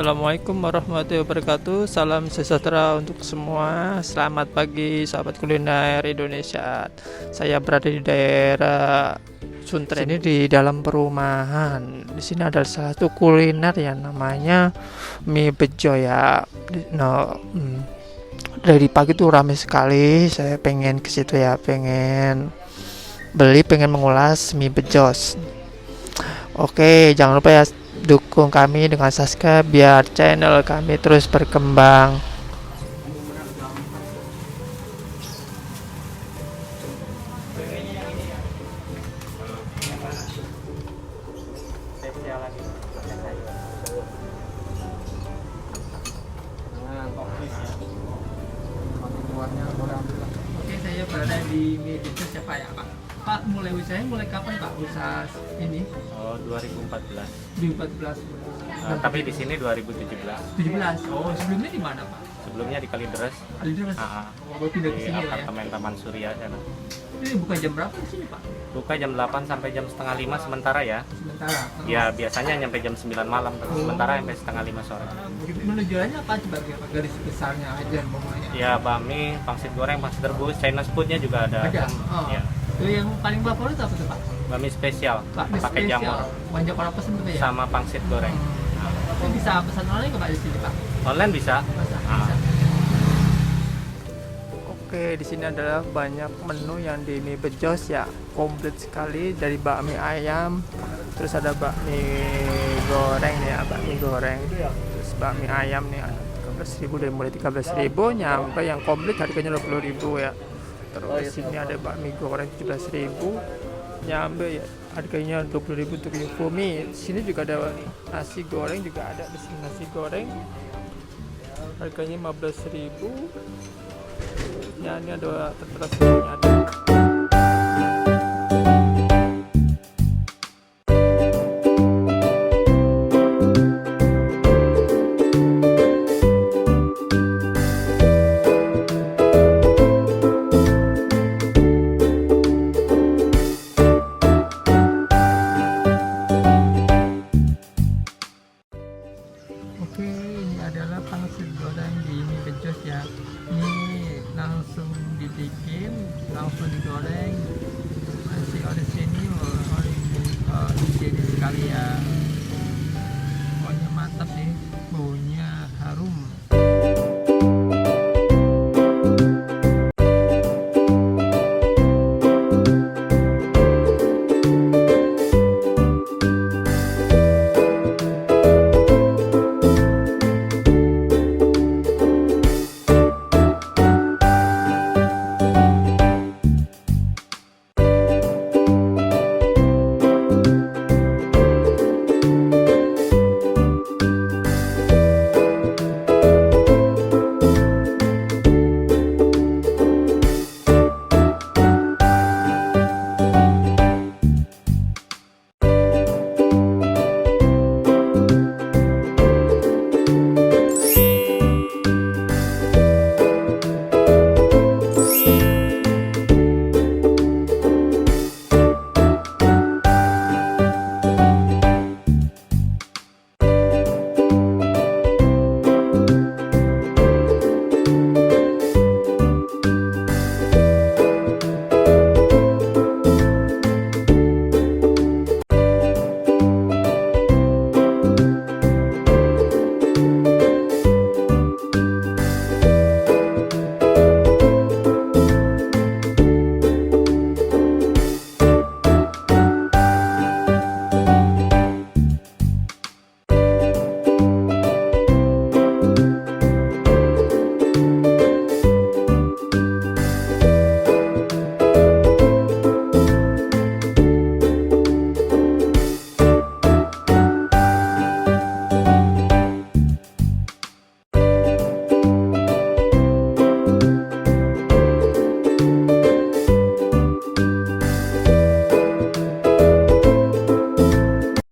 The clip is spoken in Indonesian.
Assalamualaikum warahmatullahi wabarakatuh. Salam sejahtera untuk semua. Selamat pagi sahabat kuliner Indonesia. Saya berada di daerah Sunter ini di dalam perumahan. Di sini ada salah satu kuliner yang namanya mie bejo ya. Dari pagi tuh ramai sekali. Saya pengen ke situ ya, pengen beli, pengen mengulas mie bejo. Oke, jangan lupa ya dukung kami dengan subscribe biar channel kami terus berkembang. Oke, saya berada di mie bejo siapa ya Pak? Pak, mulai usahanya mulai kapan Pak usaha ini? Oh, 2014. 2014. Tapi di sini 2017. 17. Oh, sebelumnya di mana Pak? Sebelumnya di Kalideres. Kalideres. Oh, pindah ke Di sini lah ya. apartemen Taman Surya sana. Ini buka jam berapa di sini Pak? Buka jam 8 sampai jam setengah 5 sementara ya. Sementara. Ya biasanya nyampe jam 9 malam, sementara sampai setengah 5 sore. Begitu menunjukannya apa sebagai garis besarnya aja pokoknya? Ya bakmi, pangsit goreng, pangsit rebus, Chinese foodnya juga ada. Ada. Oh. Ya. Itu yang paling favorit apa tuh Pak? Bakmi spesial, Bakmi pakai spesial. jamur Banyak orang pesen tuh ya? sama pangsit goreng. Itu bisa pesan online nggak Pak di sini Pak? Online bisa. Bisa. Ah. Oke, di sini adalah banyak menu yang di mie bejos ya, komplit sekali dari bakmi ayam, terus ada bakmi goreng ya, bakmi goreng, terus bakmi ayam nih 13.000 dari mulai 13.000 nyampe yang komplit harganya 20.000 ya. Terus sini ada bakmi goreng 17.000 nyampe ya harganya 20.000 untuk Yufumi. Sini juga ada nasi goreng juga ada di sini nasi goreng harganya 15.000. Ya, ini ada tertera sebelumnya ada. Oke, ini adalah pangsit goreng di mie bejos ya. Ini langsung dibikin, langsung digoreng, masih oleh